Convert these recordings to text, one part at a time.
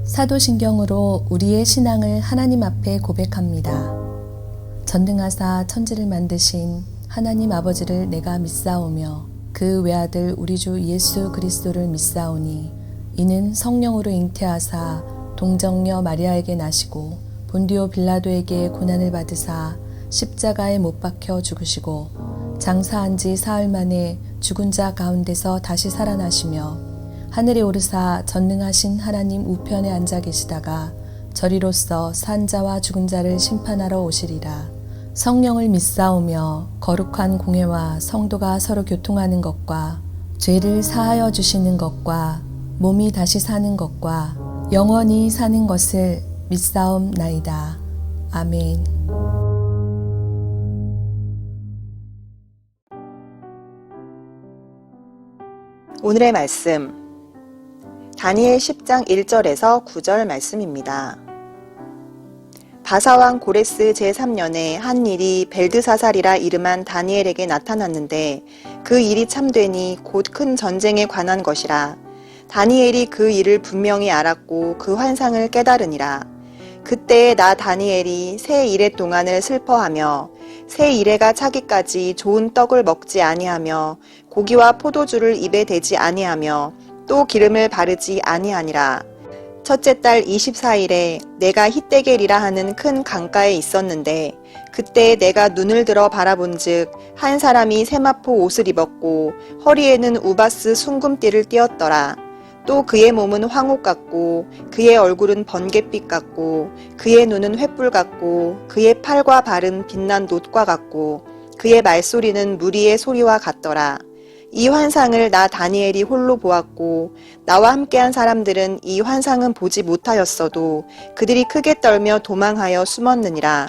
사도신경으로 우리의 신앙을 하나님 앞에 고백합니다. 전능하사 천지를 만드신 하나님 아버지를 내가 믿사오며 그 외아들 우리 주 예수 그리스도를 믿사오니 이는 성령으로 잉태하사 동정녀 마리아에게 나시고 본디오 빌라도에게 고난을 받으사 십자가에 못 박혀 죽으시고 장사한 지 사흘 만에 죽은 자 가운데서 다시 살아나시며 하늘에 오르사 전능하신 하나님 우편에 앉아 계시다가 저리로서 산 자와 죽은 자를 심판하러 오시리라. 성령을 믿사오며 거룩한 공회와 성도가 서로 교통하는 것과 죄를 사하여 주시는 것과 몸이 다시 사는 것과 영원히 사는 것을 믿사옵나이다. 아멘. 오늘의 말씀 다니엘 10장 1절에서 9절 말씀입니다. 바사왕 고레스 제3년에 한 일이 벨드사살이라 이름한 다니엘에게 나타났는데 그 일이 참되니 곧 큰 전쟁에 관한 것이라. 다니엘이 그 일을 분명히 알았고 그 환상을 깨달으니라. 그때에 나 다니엘이 새 이레 동안을 슬퍼하며 새 이레가 차기까지 좋은 떡을 먹지 아니하며 고기와 포도주를 입에 대지 아니하며 또 기름을 바르지 아니하니라. 첫째 달 24일에 내가 히데겔이라 하는 큰 강가에 있었는데 그때 내가 눈을 들어 바라본즉 한 사람이 세마포 옷을 입었고 허리에는 우바스 순금띠를 띠었더라. 또 그의 몸은 황옥 같고 그의 얼굴은 번갯빛 같고 그의 눈은 횃불 같고 그의 팔과 발은 빛난 놋과 같고 그의 말소리는 무리의 소리와 같더라. 이 환상을 나 다니엘이 홀로 보았고 나와 함께한 사람들은 이 환상은 보지 못하였어도 그들이 크게 떨며 도망하여 숨었느니라.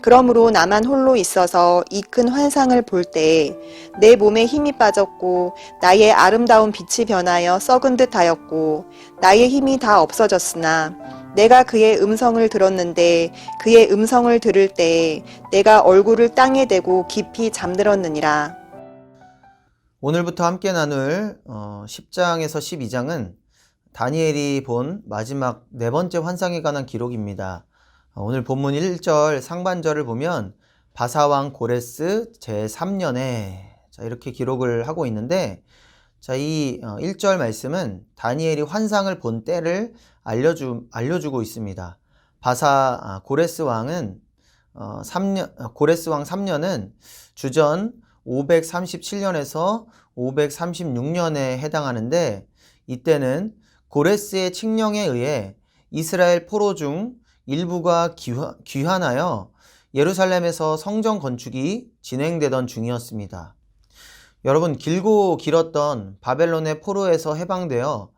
그러므로 나만 홀로 있어서 이 큰 환상을 볼 때에 내 몸에 힘이 빠졌고 나의 아름다운 빛이 변하여 썩은 듯 하였고 나의 힘이 다 없어졌으나 내가 그의 음성을 들었는데 그의 음성을 들을 때에 내가 얼굴을 땅에 대고 깊이 잠들었느니라. 오늘부터 함께 나눌 10장에서 12장은 다니엘이 본 마지막 네 번째 환상에 관한 기록입니다. 오늘 본문 1절 상반절을 보면 바사왕 고레스 제3년에 이렇게 기록을 하고 있는데 이 1절 말씀은 다니엘이 환상을 본 때를 알려주고 있습니다. 고레스 왕 3년은 주전 537년에서 536년에 해당하는데 이때는 고레스의 칙령에 의해 이스라엘 포로 중 일부가 귀환하여 예루살렘에서 성전 건축이 진행되던 중이었습니다. 여러분, 길고 길었던 바벨론의 포로에서 해방되어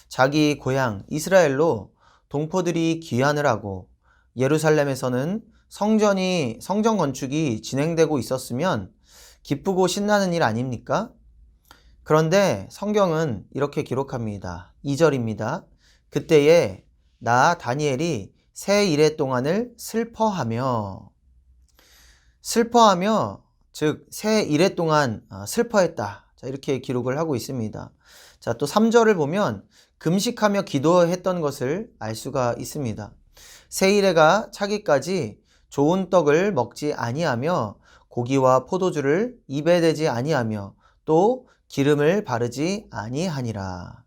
자기 고향 이스라엘로 동포들이 귀환을 하고 예루살렘에서는 성전 건축이 진행되고 있었으면 기쁘고 신나는 일 아닙니까? 그런데 성경은 이렇게 기록합니다. 2절입니다. 그때에 나 다니엘이 새 이레 동안을 슬퍼하며 즉 새 이레 동안 슬퍼했다. 이렇게 기록을 하고 있습니다. 또 3절을 보면 금식하며 기도했던 것을 알 수가 있습니다. 새 이레가 차기까지 좋은 떡을 먹지 아니하며 고기와 포도주를 입에 대지 아니하며 또 기름을 바르지 아니하니라.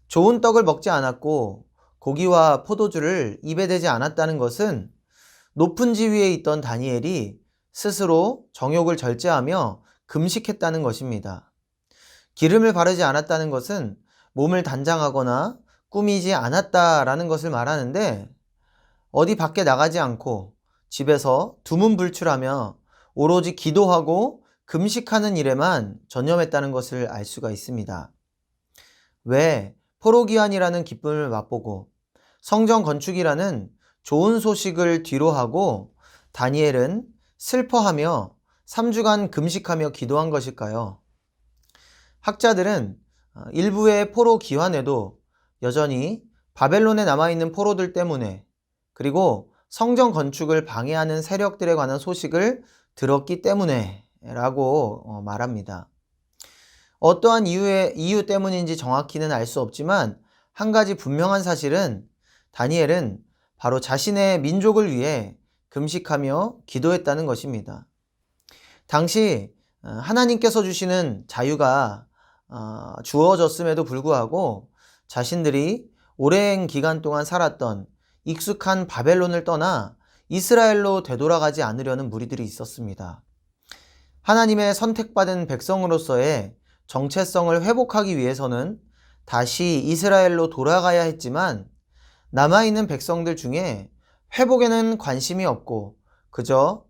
좋은 떡을 먹지 않았고 고기와 포도주를 입에 대지 않았다는 것은 높은 지위에 있던 다니엘이 스스로 정욕을 절제하며 금식했다는 것입니다. 기름을 바르지 않았다는 것은 몸을 단장하거나 꾸미지 않았다라는 것을 말하는데 어디 밖에 나가지 않고 집에서 두문불출하며 오로지 기도하고 금식하는 일에만 전념했다는 것을 알 수가 있습니다. 왜 포로기환이라는 기쁨을 맛보고 성전 건축이라는 좋은 소식을 뒤로하고 다니엘은 슬퍼하며 3주간 금식하며 기도한 것일까요? 학자들은 일부의 포로 기환에도 여전히 바벨론에 남아있는 포로들 때문에 그리고 성전 건축을 방해하는 세력들에 관한 소식을 들었기 때문에 라고 말합니다. 어떠한 이유 때문인지 정확히는 알 수 없지만 한 가지 분명한 사실은 다니엘은 바로 자신의 민족을 위해 금식하며 기도했다는 것입니다. 당시 하나님께서 주시는 자유가 주어졌음에도 불구하고 자신들이 오랜 기간 동안 살았던 익숙한 바벨론을 떠나 이스라엘로 되돌아가지 않으려는 무리들이 있었습니다. 하나님의 선택받은 백성으로서의 정체성을 회복하기 위해서는 다시 이스라엘로 돌아가야 했지만 남아있는 백성들 중에 회복에는 관심이 없고 그저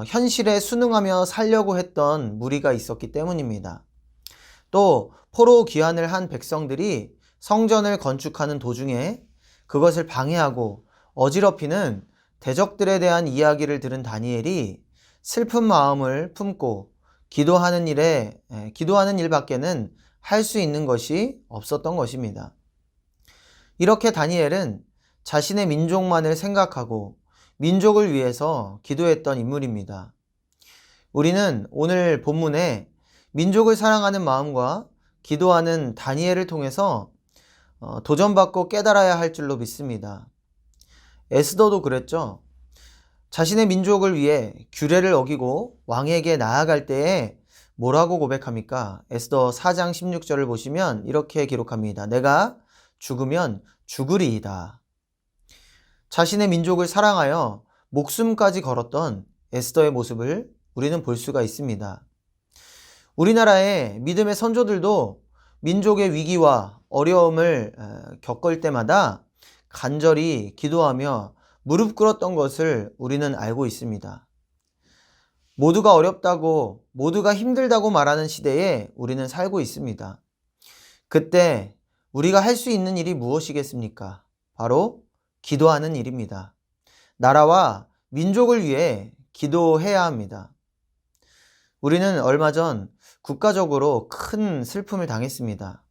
현실에 순응하며 살려고 했던 무리가 있었기 때문입니다. 또 포로 귀환을 한 백성들이 성전을 건축하는 도중에 그것을 방해하고 어지럽히는 대적들에 대한 이야기를 들은 다니엘이 슬픈 마음을 품고 기도하는 일밖에는 할 수 있는 것이 없었던 것입니다. 이렇게 다니엘은 자신의 민족만을 생각하고 민족을 위해서 기도했던 인물입니다. 우리는 오늘 본문에 민족을 사랑하는 마음과 기도하는 다니엘을 통해서 도전받고 깨달아야 할 줄로 믿습니다. 에스더도 그랬죠. 자신의 민족을 위해 규례를 어기고 왕에게 나아갈 때에 뭐라고 고백합니까? 에스더 4장 16절을 보시면 이렇게 기록합니다. 내가 죽으면 죽으리이다. 자신의 민족을 사랑하여 목숨까지 걸었던 에스더의 모습을 우리는 볼 수가 있습니다. 우리나라의 믿음의 선조들도 민족의 위기와 어려움을 겪을 때마다 간절히 기도하며 무릎 꿇었던 것을 우리는 알고 있습니다. 모두가 어렵다고, 모두가 힘들다고 말하는 시대에 우리는 살고 있습니다. 그때 우리가 할 수 있는 일이 무엇이겠습니까? 바로 기도하는 일입니다. 나라와 민족을 위해 기도해야 합니다. 우리는 얼마 전 국가적으로 큰 슬픔을 당했습니다.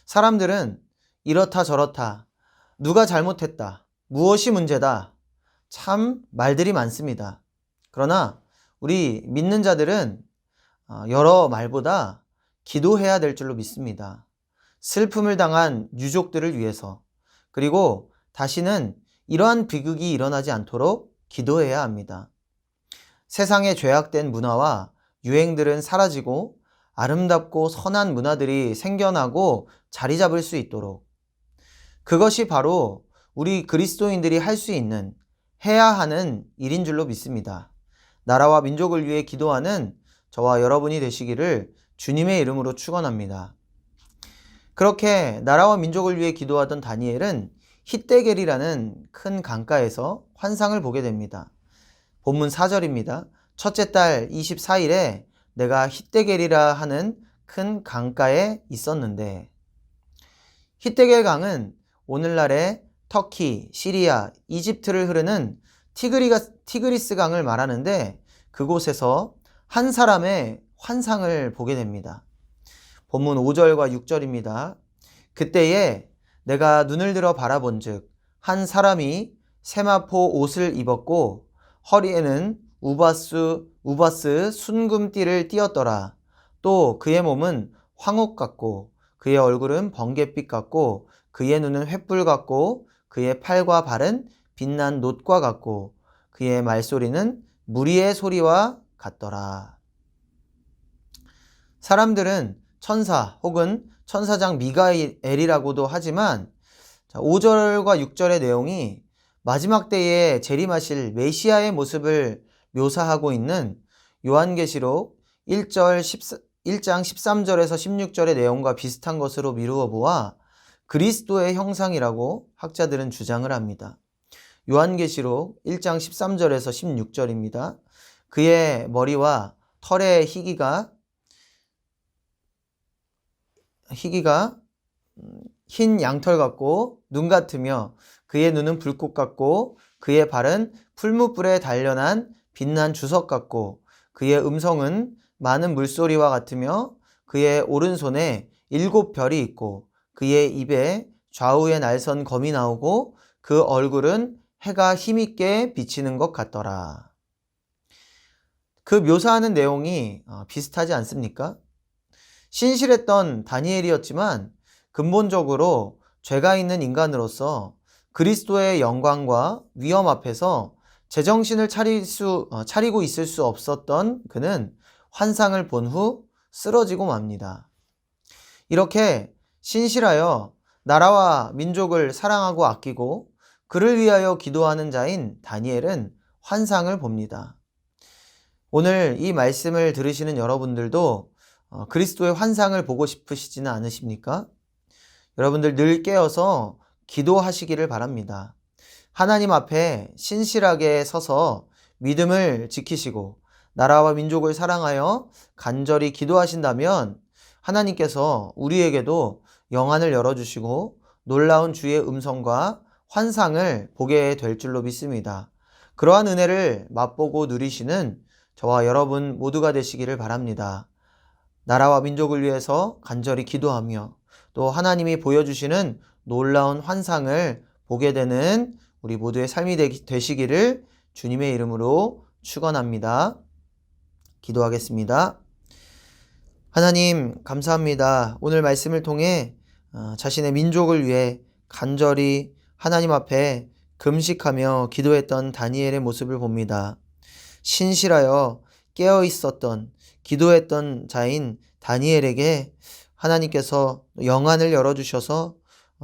사람들은 이렇다 저렇다, 누가 잘못했다, 무엇이 문제다, 참 말들이 많습니다. 그러나 우리 믿는 자들은 여러 말보다 기도해야 될 줄로 믿습니다. 슬픔을 당한 유족들을 위해서, 그리고 다시는 이러한 비극이 일어나지 않도록 기도해야 합니다. 세상의 죄악된 문화와 유행들은 사라지고 아름답고 선한 문화들이 생겨나고 자리 잡을 수 있도록, 그것이 바로 우리 그리스도인들이 할 수 있는, 해야 하는 일인 줄로 믿습니다. 나라와 민족을 위해 기도하는 저와 여러분이 되시기를 주님의 이름으로 축원합니다. 그렇게 나라와 민족을 위해 기도하던 다니엘은 hitdegel이라는 큰 강가에서 환상을 보게 됩니다. 본문 4절입니다. 첫째 달 24일에 내가 hitdegel이라 하는 큰 강가에 있었는데, hitdegel 강은 오늘날의 터키, 시리아, 이집트를 흐르는 티그리스 강을 말하는데 그곳에서 한 사람의 환상을 보게 됩니다. 본문 5절과 6절입니다. 그때에 내가 눈을 들어 바라본즉 한 사람이 세마포 옷을 입었고 허리에는 우바스 순금띠를 띠었더라. 또 그의 몸은 황옥 같고 그의 얼굴은 번갯빛 같고 그의 눈은 횃불 같고 그의 팔과 발은 빛난 놋과 같고 그의 말소리는 무리의 소리와 같더라. 사람들은 천사 혹은 천사장 미가엘이라고도 하지만 5절과 6절의 내용이 마지막 때에 재림하실 메시아의 모습을 묘사하고 있는 요한계시록 1장 13절에서 16절의 내용과 비슷한 것으로 미루어 보아 그리스도의 형상이라고 학자들은 주장을 합니다. 요한계시록 1장 13절에서 16절입니다. 그의 머리와 털의 희기가 흰 양털 같고 눈 같으며 그의 눈은 불꽃 같고 그의 발은 풀무불에 단련한 빛난 주석 같고 그의 음성은 많은 물소리와 같으며 그의 오른손에 7별이 있고 그의 입에 좌우에 날선 검이 나오고 그 얼굴은 해가 힘있게 비치는 것 같더라. 그 묘사하는 내용이 비슷하지 않습니까? 신실했던 다니엘이었지만 근본적으로 죄가 있는 인간으로서 그리스도의 영광과 위엄 앞에서 제정신을 차리고 있을 수 없었던 그는 환상을 본 후 쓰러지고 맙니다. 이렇게 신실하여 나라와 민족을 사랑하고 아끼고 그를 위하여 기도하는 자인 다니엘은 환상을 봅니다. 오늘 이 말씀을 들으시는 여러분들도 그리스도의 환상을 보고 싶으시지는 않으십니까? 여러분들 늘 깨어서 기도하시기를 바랍니다. 하나님 앞에 신실하게 서서 믿음을 지키시고 나라와 민족을 사랑하여 간절히 기도하신다면 하나님께서 우리에게도 영안을 열어주시고 놀라운 주의 음성과 환상을 보게 될 줄로 믿습니다. 그러한 은혜를 맛보고 누리시는 저와 여러분 모두가 되시기를 바랍니다. 나라와 민족을 위해서 간절히 기도하며 또 하나님이 보여주시는 놀라운 환상을 보게 되는 우리 모두의 삶이 되시기를 주님의 이름으로 축원합니다. 기도하겠습니다. 하나님 감사합니다. 오늘 말씀을 통해 자신의 민족을 위해 간절히 하나님 앞에 금식하며 기도했던 다니엘의 모습을 봅니다. 신실하여 깨어 있었던 기도했던 자인 다니엘에게 하나님께서 영안을 열어주셔서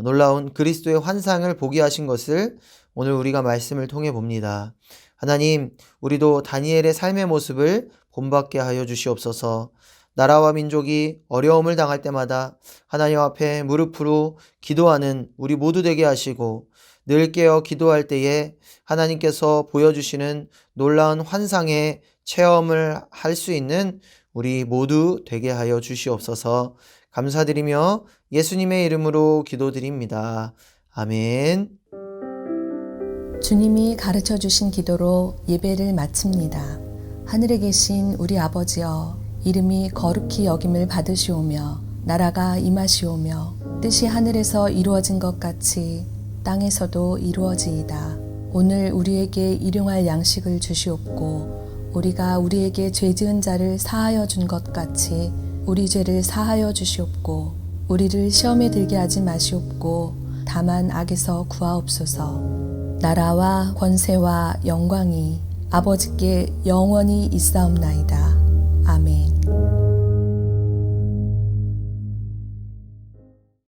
놀라운 그리스도의 환상을 보게 하신 것을 오늘 우리가 말씀을 통해 봅니다. 하나님, 우리도 다니엘의 삶의 모습을 본받게 하여 주시옵소서. 나라와 민족이 어려움을 당할 때마다 하나님 앞에 무릎으로 기도하는 우리 모두 되게 하시고 늘 깨어 기도할 때에 하나님께서 보여주시는 놀라운 환상의 체험을 할 수 있는 우리 모두 되게 하여 주시옵소서. 감사드리며 예수님의 이름으로 기도드립니다. 아멘. 주님이 가르쳐 주신 기도로 예배를 마칩니다. 하늘에 계신 우리 아버지여, 이름이 거룩히 여김을 받으시오며 나라가 임하시오며 뜻이 하늘에서 이루어진 것 같이 땅에서도 이루어지이다. 오늘 우리에게 일용할 양식을 주시옵고 우리가 우리에게 죄 지은 자를 사하여 준 것 같이 우리 죄를 사하여 주시옵고 우리를 시험에 들게 하지 마시옵고 다만 악에서 구하옵소서. 나라와 권세와 영광이 아버지께 영원히 있사옵나이다. 아멘.